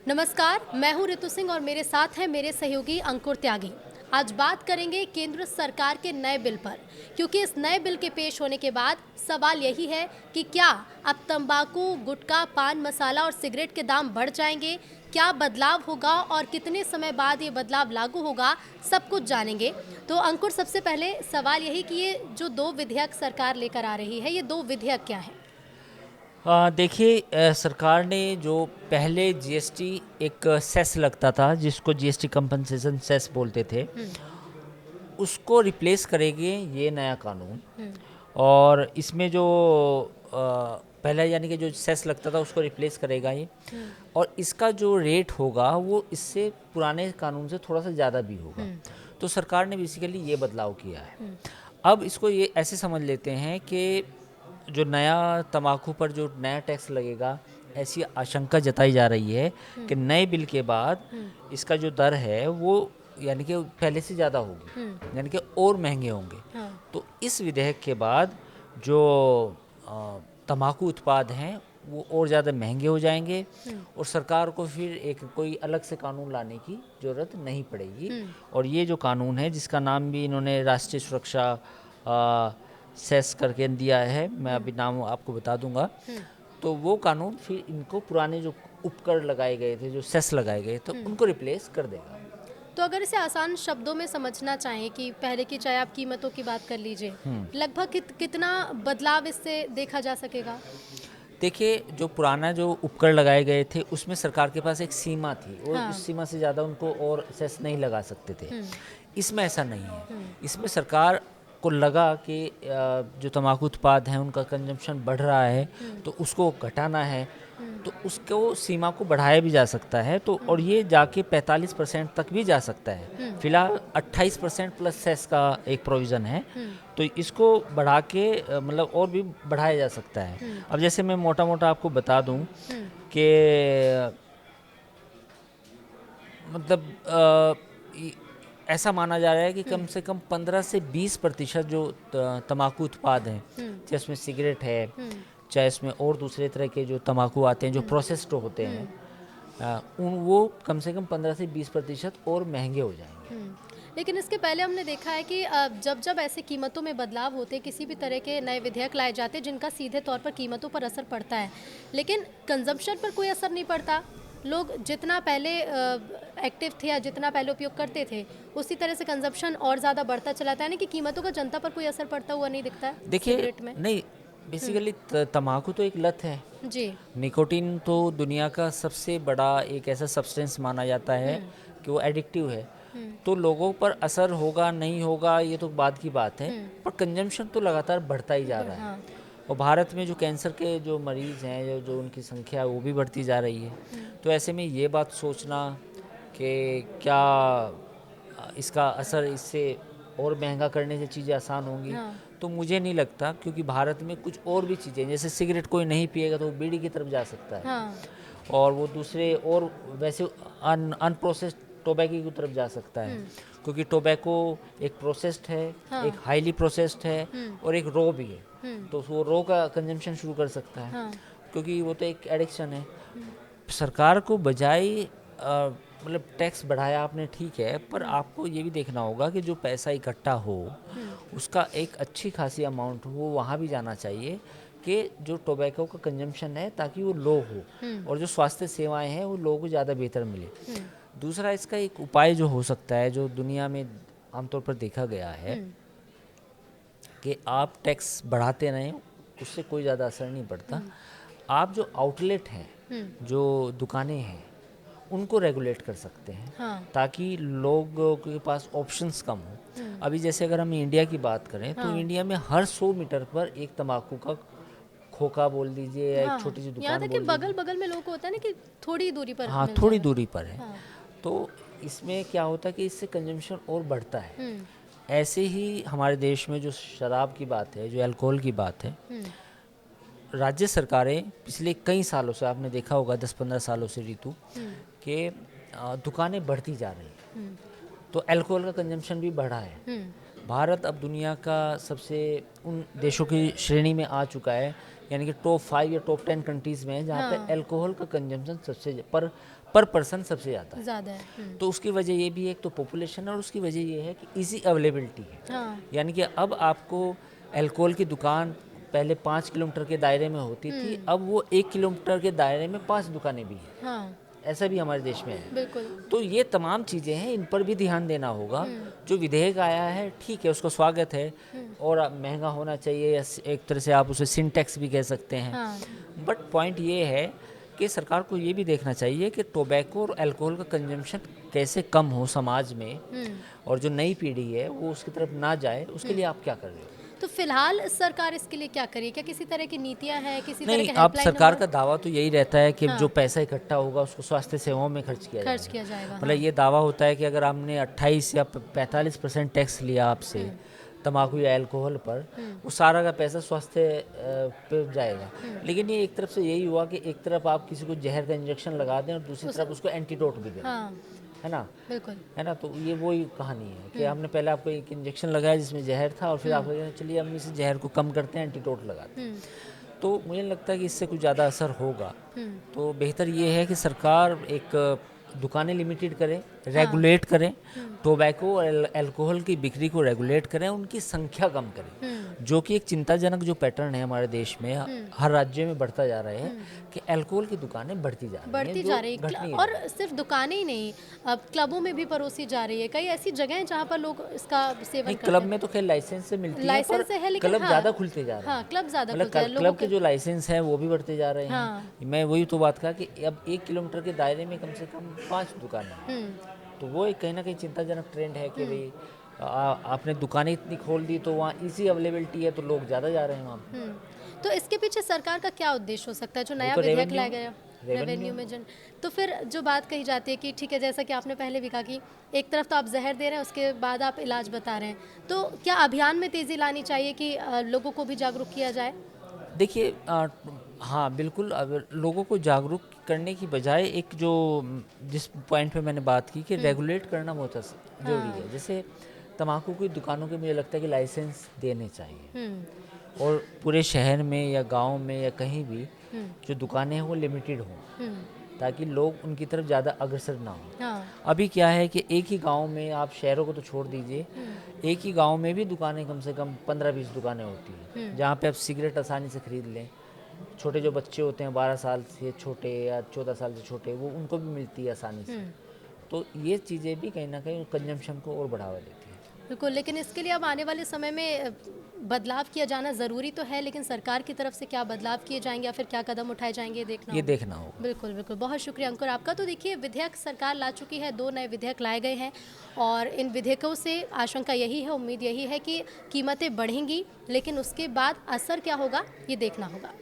नमस्कार, मैं हूं रितु सिंह और मेरे साथ हैं मेरे सहयोगी अंकुर त्यागी। आज बात करेंगे केंद्र सरकार के नए बिल पर, क्योंकि इस नए बिल के पेश होने के बाद सवाल यही है कि क्या अब तंबाकू, गुटखा, पान मसाला और सिगरेट के दाम बढ़ जाएंगे, क्या बदलाव होगा और कितने समय बाद ये बदलाव लागू होगा, सब कुछ जानेंगे। तो अंकुर, सबसे पहले सवाल यही कि ये जो दो विधेयक सरकार लेकर आ रही है, ये दो विधेयक क्या है? देखिए, सरकार ने जो पहले जीएसटी एक सेस लगता था जिसको जीएसटी कंपनसेशन सेस बोलते थे, हम्म। उसको रिप्लेस करेंगे ये नया कानून। हम्म। और इसमें जो पहला यानी कि जो सेस लगता था उसको रिप्लेस करेगा ये। हम्म। और इसका जो रेट होगा वो इससे पुराने कानून से थोड़ा सा ज़्यादा भी होगा। हम्म। तो सरकार ने बेसिकली ये बदलाव किया है। हम्म। अब इसको ये ऐसे समझ लेते हैं कि जो नया तंबाकू पर जो नया टैक्स लगेगा, ऐसी आशंका जताई जा रही है कि हम्म। नए बिल के बाद हम्म। इसका जो दर है वो यानी कि पहले से ज़्यादा हम्म। होगी, यानी कि और महंगे होंगे। हाँ। तो इस विधेयक के बाद जो तंबाकू उत्पाद हैं वो और ज़्यादा महंगे हो जाएंगे हम्म। और सरकार को फिर एक कोई अलग से कानून लाने की ज़रूरत नहीं पड़ेगी। हम्म। और ये जो कानून है जिसका नाम भी इन्होंने राष्ट्रीय सुरक्षा सेस करके दिया है, मैं हम्म। अभी नाम आपको बता दूंगा। हम्म। तो वो कानून फिर इनको पुराने जो उपकर लगाए गए थे, जो सेस लगाए गए थे, हम्म। उनको रिप्लेस कर देगा। तो अगर इसे आसान शब्दों में समझना चाहें कि पहले की चाहे आप कीमतों की बात कर लीजिए, लगभग कितना बदलाव इससे देखा जा सकेगा? देखिए, जो पुराना जो उपकर लगाए गए थे उसमें सरकार के पास एक सीमा थी और हाँ। उस सीमा से ज़्यादा उनको और सेस नहीं लगा सकते थे। हम्म। इसमें ऐसा नहीं है। हम्म। इसमें सरकार को लगा कि जो तंबाकू उत्पाद हैं उनका कंजम्पशन बढ़ रहा है, हम्म। तो उसको घटाना है। हम्म। तो उसको सीमा को बढ़ाया भी जा सकता है, तो और ये जाके 45% तक भी जा सकता है। हम्म। फिलहाल 28% प्लस सेस का एक प्रोविज़न है। हम्म। तो इसको बढ़ा के मतलब और भी बढ़ाया जा सकता है। हम्म। अब जैसे मैं मोटा मोटा आपको बता दूं हम्म। कि मतलब ऐसा माना जा रहा है कि हम्म। कम से कम 15 से 20% जो तंबाकू उत्पाद हैं, हम्म। चाहे इसमें सिगरेट है, हम्म। चाहे इसमें और दूसरे तरह के जो तंबाकू आते हैं जो हम्म। प्रोसेस्ड होते हैं, हम्म। उन वो कम से कम 15 से 20% और महंगे हो जाएंगे। हम्म। लेकिन इसके पहले हमने देखा है कि जब जब ऐसे कीमतों में बदलाव होते हैं, किसी भी तरह के नए विधेयक लाए जाते हैं जिनका सीधे तौर पर कीमतों पर असर पड़ता है, लेकिन कंजम्पशन पर कोई असर नहीं पड़ता। लोग जितना पहले एक्टिव थे या जितना पहले उपयोग करते थे, उसी तरह से कंजम्पशन और ज़्यादा बढ़ता चला था, यानी कि कीमतों का जनता पर कोई असर पड़ता हुआ नहीं दिखता है देखिए, सिगरेट में। नहीं, बेसिकली तंबाकू तो एक लत है। जी। निकोटीन तो दुनिया का सबसे बड़ा एक ऐसा सब्सटेंस माना जाता है हम्म। कि वो एडिक्टिव है। हम्म। तो लोगों पर असर होगा नहीं होगा ये तो बाद की बात है, हम्म। पर कंजम्पशन तो लगातार बढ़ता ही जा रहा है। हाँ। और भारत में जो कैंसर के जो मरीज़ हैं, जो उनकी संख्या है वो भी बढ़ती जा रही है। हम्म। तो ऐसे में ये बात सोचना कि क्या इसका असर इससे और महंगा करने से चीज़ें आसान होंगी, हाँ। तो मुझे नहीं लगता। क्योंकि भारत में कुछ और भी चीज़ें, जैसे सिगरेट कोई नहीं पिएगा तो वो बीड़ी की तरफ जा सकता है, हाँ। और वो दूसरे और वैसे अनप्रोसेस्ड टोबैको की तरफ जा सकता है। हम्म। क्योंकि टोबैको एक प्रोसेस्ड है, हाँ। एक हाईली प्रोसेस्ड है हम्म। और एक रो भी है। हम्म। तो वो रो का कंजम्पशन शुरू कर सकता है, हाँ। क्योंकि वो तो एक एडिक्शन है। हम्म। सरकार को बजाय मतलब टैक्स बढ़ाया आपने, ठीक है, पर हम्म। आपको ये भी देखना होगा कि जो पैसा इकट्ठा हो हम्म। उसका एक अच्छी खासी अमाउंट हो वहाँ भी जाना चाहिए, कि जो टोबैको का कंजम्पशन है ताकि वो लो हो हम्म। और जो स्वास्थ्य सेवाएं हैं वो लोगों को ज़्यादा बेहतर मिले। हम्म। दूसरा, इसका एक उपाय जो हो सकता है, जो दुनिया में आमतौर पर देखा गया है, हम्म। कि आप टैक्स बढ़ाते रहें, उससे कोई ज़्यादा असर नहीं पड़ता। हम्म। आप जो आउटलेट हैं, हम्म। जो दुकानें हैं, उनको रेगुलेट कर सकते हैं हाँ। ताकि लोगों के पास ऑप्शंस कम हो। हम्म। अभी जैसे अगर हम इंडिया की बात करें तो हाँ। इंडिया में हर 100 मीटर पर एक तंबाकू का खोखा बोल दीजिए या एक हाँ, छोटी सी यहाँ दुकान तक कि बोल बगल दीजिए। बगल में लोग को होता है ना कि थोड़ी दूरी पर हाँ, मिल थोड़ी जाए। दूरी पर है। हाँ। तो इसमें क्या होता है कि इससे कंजम्पशन और बढ़ता है। हम्म। ऐसे ही हमारे देश में जो शराब की बात है, जो अल्कोहल की बात है, हम्म। राज्य सरकारें पिछले कई सालों से, आपने देखा होगा 10-15 सालों से ऋतु, हम्म। कि दुकानें बढ़ती जा रही हैं, हम्म। तो अल्कोहल का कंजम्पशन भी बढ़ा है। हम्म। भारत अब दुनिया का सबसे उन देशों की श्रेणी में आ चुका है यानी कि टॉप 5 या टॉप 10 कंट्रीज़ में है जहाँ पे अल्कोहल का कंजम्पशन सबसे पर पर्सन सबसे ज़्यादा है। ज़्यादा है। तो उसकी वजह ये भी है, एक तो पॉपुलेशन है और उसकी वजह ये है कि इजी अवेलेबिलिटी है। हाँ। यानी कि अब आपको अल्कोहल की दुकान पहले 5 किलोमीटर के दायरे में होती थी, अब वो 1 किलोमीटर के दायरे में 5 दुकानें भी हैं। हाँ, ऐसा भी हमारे देश में है। बिल्कुल। तो ये तमाम चीज़ें हैं, इन पर भी ध्यान देना होगा। जो विधेयक आया है ठीक है, उसको स्वागत है और महंगा होना चाहिए, या एक तरह से आप उसे सिंटैक्स भी कह सकते हैं। हाँ, बट पॉइंट ये है कि सरकार को ये भी देखना चाहिए कि टोबैको और अल्कोहल का कंजम्पशन कैसे कम हो समाज में, और जो नई पीढ़ी है वो उसकी तरफ ना जाए, उसके लिए आप क्या कर रहे हो? तो फिलहाल सरकार इसके लिए क्या करे? क्या किसी तरह की नीतियां हैं, किसी तरह नहीं, के अब हेल्पलाइन सरकार नंबर का दावा तो यही रहता है कि हाँ। जो पैसा इकट्ठा होगा उसको स्वास्थ्य सेवाओं में खर्च किया खर्च जाएगा। किया जाएगा? मतलब ये दावा होता है कि अगर हमने 28 या 45% टैक्स लिया आपसे तंबाकू या अल्कोहल पर, वो सारा का पैसा स्वास्थ्य पे जाएगा। लेकिन ये एक तरफ से यही हुआ कि एक तरफ आप किसी को जहर का इंजेक्शन लगा दें और दूसरी तरफ उसको एंटीडोट भी दें, हाँ, है ना? बिल्कुल। है ना? तो ये वही कहानी है कि हमने पहले आपको एक इंजेक्शन लगाया जिसमें जहर था, और फिर आप कहें चलिए हम इस जहर को कम करते हैं, एंटीडोट लगाते हैं। तो मुझे लगता है कि इससे कुछ ज़्यादा असर होगा। तो बेहतर ये है कि सरकार एक दुकानें लिमिटेड करें, रेगुलेट करें, टोबैको और अल्कोहल की बिक्री को रेगुलेट करें, उनकी संख्या कम करें, जो कि एक चिंताजनक जो पैटर्न है हमारे देश में, हर राज्य में बढ़ता जा रहा है कि अल्कोहल की दुकानें बढ़ती जा रही हैं, बढ़ती जो जा रही घट है, नहीं और रही। सिर्फ दुकानें ही नहीं, अब क्लबों में भी परोसी जा रही है। कई ऐसी जगह हैं जहाँ पर लोग इसका सेवन नहीं, करते क्लब हैं। में तो खैर लाइसेंस से मिलती है, लाइसेंस पर से है, लेकिन क्लब हाँ, ज़्यादा खुलते जा रहे हैं। हाँ, क्लब ज़्यादा मतलब खुलते हैं लोगों क्लब के जो लाइसेंस हैं वो भी बढ़ते जा रहे हैं। हाँ। मैं वही तो बात कहा कि अब 1 किलोमीटर के दायरे में कम से कम 5 दुकानें हैं। तो वो एक कहीं ना कहीं चिंताजनक ट्रेंड है कि भाई आपने दुकानें इतनी खोल दी तो वहाँ इजी अवेलेबिलिटी है तो लोग ज़्यादा जा रहे हैं वहाँ पे। तो इसके पीछे सरकार का क्या उद्देश्य हो सकता है जो नया तो विधेयक revenue- लाया गया revenue। रेवेन्यू में जन? तो फिर जो बात कही जाती है कि ठीक है, जैसा कि आपने पहले भी कहा कि एक तरफ तो आप जहर दे रहे हैं, उसके बाद आप इलाज बता रहे हैं, तो क्या अभियान में तेज़ी लानी चाहिए कि लोगों को भी जागरूक किया जाए? देखिए हाँ बिल्कुल, अब लोगों को जागरूक करने की बजाय एक जो जिस पॉइंट पे मैंने बात की कि रेगुलेट करना बहुत जरूरी है। जैसे तंबाकू की दुकानों के मुझे लगता है कि लाइसेंस देने चाहिए, और पूरे शहर में या गांव में या कहीं भी जो दुकानें हैं वो लिमिटेड हों, ताकि लोग उनकी तरफ ज़्यादा अग्रसर ना हो। हाँ, अभी क्या है कि एक ही गांव में, आप शहरों को तो छोड़ दीजिए, एक ही गांव में भी दुकानें कम से कम 15-20 दुकानें होती हैं जहाँ पे आप सिगरेट आसानी से खरीद लें। छोटे जो बच्चे होते हैं 12 साल से छोटे या 14 साल से छोटे, वो उनको भी मिलती है आसानी से। तो ये चीज़ें भी कहीं ना कहीं कंजम्पशन को और बढ़ावा देती है। बिल्कुल। लेकिन इसके लिए अब आने वाले समय में बदलाव किया जाना ज़रूरी तो है, लेकिन सरकार की तरफ से क्या बदलाव किए जाएंगे या फिर क्या कदम उठाए जाएंगे, देखना ये होगा। देखना होगा। बिल्कुल बिल्कुल, बहुत शुक्रिया अंकुर आपका। तो देखिए, विधेयक सरकार ला चुकी है, 2 नए विधेयक लाए गए हैं, और इन विधेयकों से आशंका यही है, उम्मीद यही है कि कीमतें बढ़ेंगी, लेकिन उसके बाद असर क्या होगा ये देखना होगा।